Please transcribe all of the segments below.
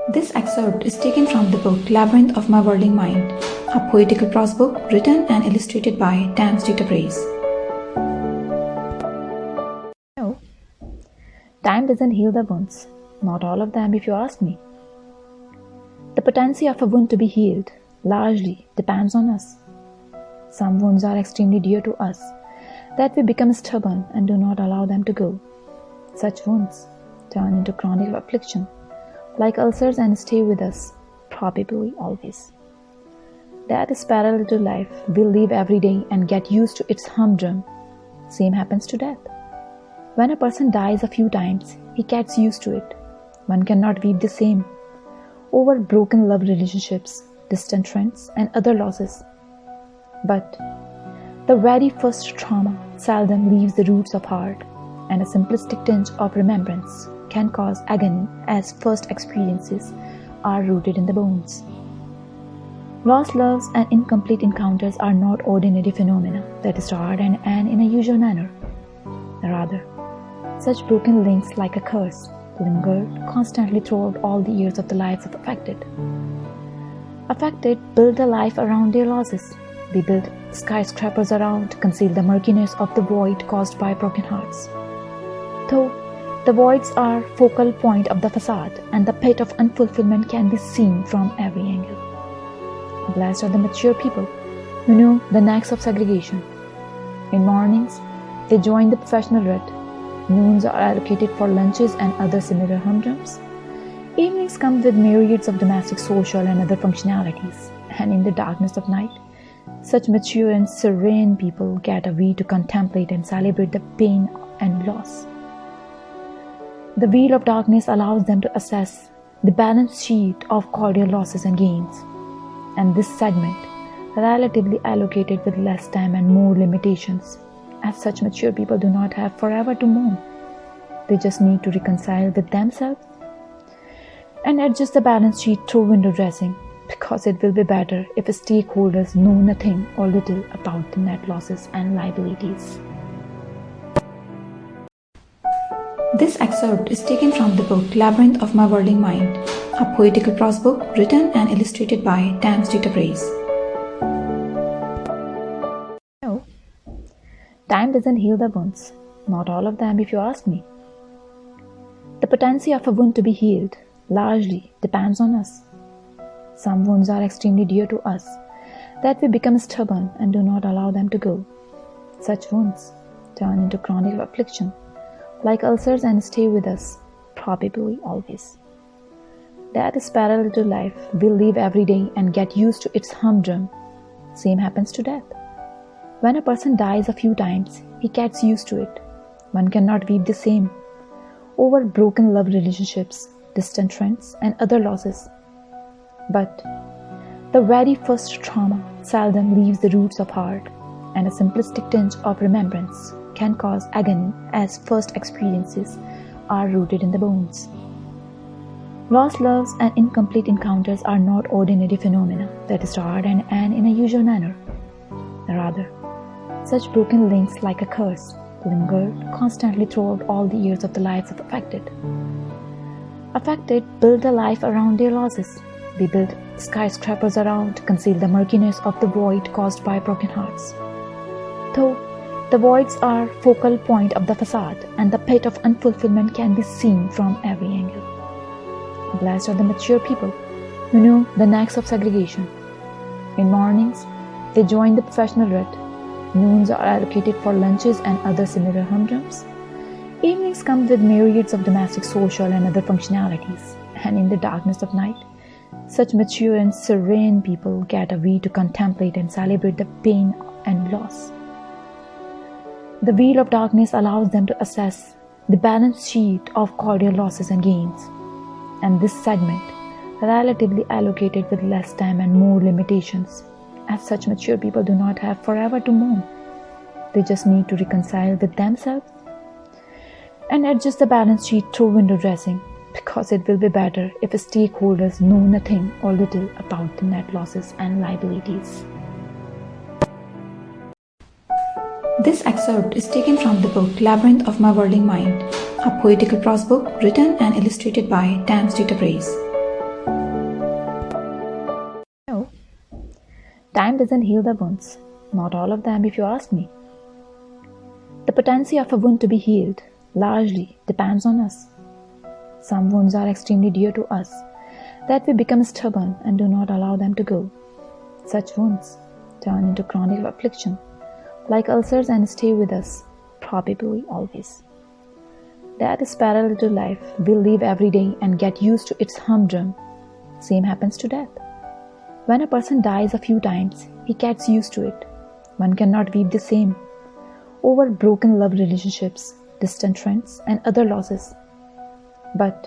This excerpt is taken from the book Labyrinth of My Whirling Mind, a poetical prose book written and illustrated by Tams Ditapraise. No, time doesn't heal the wounds. Not all of them, if you ask me. The potency of a wound to be healed largely depends on us. Some wounds are extremely dear to us, that we become stubborn and do not allow them to go. Such wounds turn into chronic affliction, like ulcers, and stay with us, probably always. Death is parallel to life. We live every day and get used to its humdrum. Same happens to death. When a person dies a few times, he gets used to it. One cannot weep the same over broken love relationships, distant friends, and other losses. But the very first trauma seldom leaves the roots of heart, and a simplistic tinge of remembrance can cause agony, as first experiences are rooted in the bones. Lost loves and incomplete encounters are not ordinary phenomena that start and end in a usual manner. Rather, such broken links, like a curse, lingered constantly throughout all the years of the lives of affected. Affected build a life around their losses. They build skyscrapers around to conceal the murkiness of the void caused by broken hearts. Though the voids are focal point of the facade, and the pit of unfulfillment can be seen from every angle. Blessed are the mature people who know the knacks of segregation. In mornings, they join the professional rut. Noons are allocated for lunches and other similar humdrums. Evenings come with myriads of domestic, social, and other functionalities. And in the darkness of night, such mature and serene people get a way to contemplate and celebrate the pain and loss. The veil of darkness allows them to assess the balance sheet of cordial losses and gains. And this segment, relatively allocated with less time and more limitations, as such mature people do not have forever to mourn. They just need to reconcile with themselves and adjust the balance sheet through window dressing, because it will be better if stakeholders know nothing or little about the net losses and liabilities. This excerpt is taken from the book Labyrinth of My Whirling Mind, a poetical prose book written and illustrated by Tams Ditapraise. No, time doesn't heal the wounds. Not all of them, if you ask me. The potency of a wound to be healed largely depends on us. Some wounds are extremely dear to us, that we become stubborn and do not allow them to go. Such wounds turn into chronic affliction, like ulcers, and stay with us, probably always. Death is parallel to life. We live every day and get used to its humdrum. Same happens to death. When a person dies a few times, he gets used to it. One cannot weep the same over broken love relationships, distant friends, and other losses. But the very first trauma seldom leaves the roots of heart, and a simplistic tinge of remembrance can cause agony, as first experiences are rooted in the bones. Lost loves and incomplete encounters are not ordinary phenomena that start and end in a usual manner. Rather, such broken links, like a curse, lingered constantly throughout all the years of the lives of affected. Affected build a life around their losses. They build skyscrapers around to conceal the murkiness of the void caused by broken hearts. Though the voids are focal point of the facade, and the pit of unfulfillment can be seen from every angle. Blessed are the mature people who know the knacks of segregation. In mornings, they join the professional rut. Noons are allocated for lunches and other similar humdrums. Evenings come with myriads of domestic, social, and other functionalities. And in the darkness of night, such mature and serene people get a way to contemplate and celebrate the pain and loss. The veil of darkness allows them to assess the balance sheet of cordial losses and gains. And this segment, relatively allocated with less time and more limitations, as such mature people do not have forever to mourn. They just need to reconcile with themselves and adjust the balance sheet through window dressing, because it will be better if stakeholders know nothing or little about the net losses and liabilities. This excerpt is taken from the book Labyrinth of My Whirling Mind, a poetical prose book written and illustrated by Tams Ditapraise. Time doesn't heal the wounds, not all of them if you ask me. The potency of a wound to be healed largely depends on us. Some wounds are extremely dear to us that we become stubborn and do not allow them to go. Such wounds turn into chronic affliction, like ulcers, and stay with us, probably always. That is parallel to life. We live every day and get used to its humdrum. Same happens to death. When a person dies a few times, he gets used to it. One cannot weep the same over broken love relationships, distant friends, and other losses. But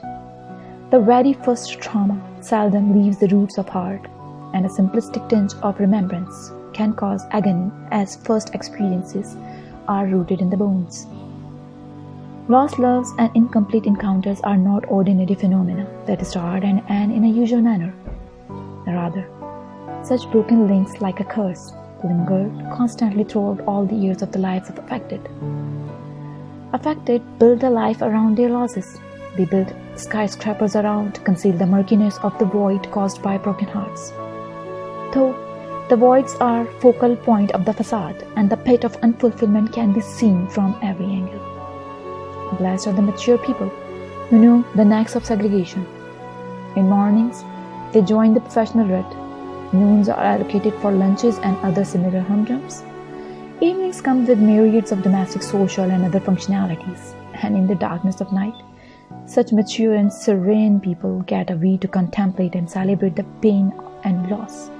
the very first trauma seldom leaves the roots of heart, and a simplistic tinge of remembrance can cause agony, as first experiences are rooted in the bones. Lost loves and incomplete encounters are not ordinary phenomena that start and end in a usual manner. Rather, such broken links, like a curse, lingered constantly throughout all the years of the lives of affected. Affected build a life around their losses. They build skyscrapers around to conceal the murkiness of the void caused by broken hearts. Though the voids are focal point of the facade, and the pit of unfulfillment can be seen from every angle. Blessed are the mature people who know the knacks of segregation. In mornings, they join the professional rut. Noons are allocated for lunches and other similar humdrums. Evenings come with myriads of domestic, social, and other functionalities. And in the darkness of night, such mature and serene people get a way to contemplate and celebrate the pain and loss.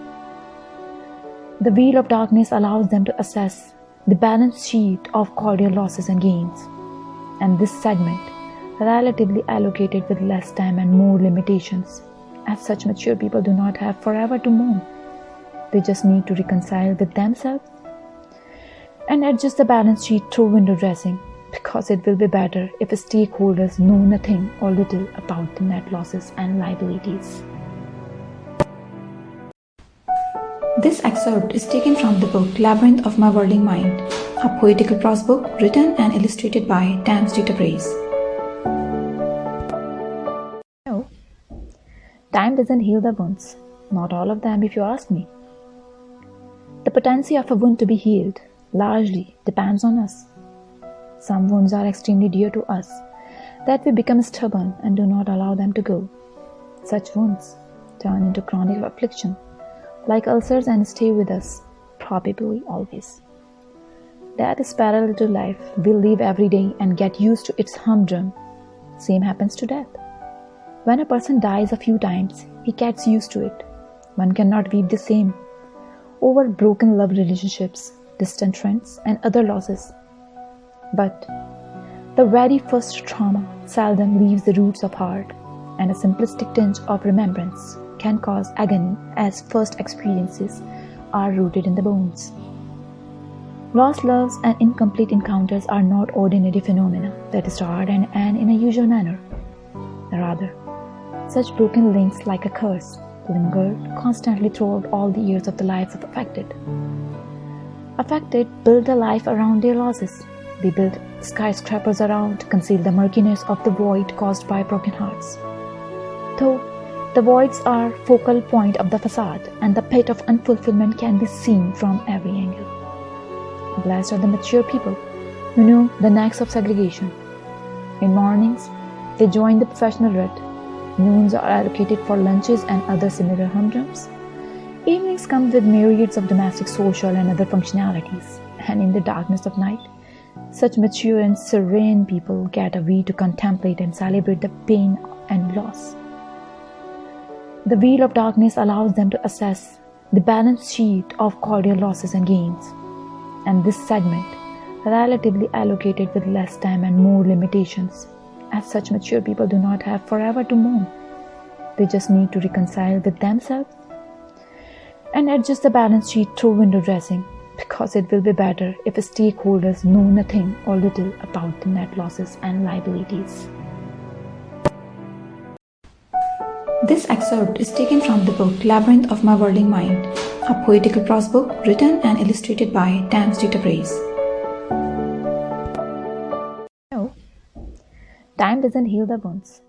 The veil of darkness allows them to assess the balance sheet of cordial losses and gains. And this segment, relatively allocated with less time and more limitations, as such mature people do not have forever to mourn. They just need to reconcile with themselves and adjust the balance sheet through window dressing, because it will be better if stakeholders know nothing or little about the net losses and liabilities. This excerpt is taken from the book Labyrinth of My Whirling Mind, a poetical prose book written and illustrated by Tams Dita Praise. No, time doesn't heal the wounds, not all of them if you ask me. The potency of a wound to be healed largely depends on us. Some wounds are extremely dear to us that we become stubborn and do not allow them to go. Such wounds turn into chronic affliction, like ulcers, and stay with us, probably always. That is parallel to life. We live every day and get used to its humdrum. Same happens to death. When a person dies a few times, he gets used to it. One cannot weep the same over broken love relationships, distant friends, and other losses. But the very first trauma seldom leaves the roots of heart, and a simplistic tinge of remembrance can cause agony, as first experiences are rooted in the bones. Lost loves and incomplete encounters are not ordinary phenomena that start and end in a usual manner. Rather, such broken links, like a curse, lingered constantly throughout all the years of the lives of affected. Affected build a life around their losses. They build skyscrapers around to conceal the murkiness of the void caused by broken hearts. Though the voids are focal point of the facade, and the pit of unfulfillment can be seen from every angle. Blessed are the mature people who know the knacks of segregation. In mornings, they join the professional rut. Noons are allocated for lunches and other similar humdrums. Evenings come with myriads of domestic, social, and other functionalities. And in the darkness of night, such mature and serene people get a way to contemplate and celebrate the pain and loss. The veil of darkness allows them to assess the balance sheet of cordial losses and gains. And this segment, relatively allocated with less time and more limitations, as such mature people do not have forever to mourn. They just need to reconcile with themselves and adjust the balance sheet through window dressing, because it will be better if stakeholders know nothing or little about the net losses and liabilities. This excerpt is taken from the book Labyrinth of My Whirling Mind, a poetical prose book written and illustrated by Tams Dita Praise. No, time doesn't heal the wounds,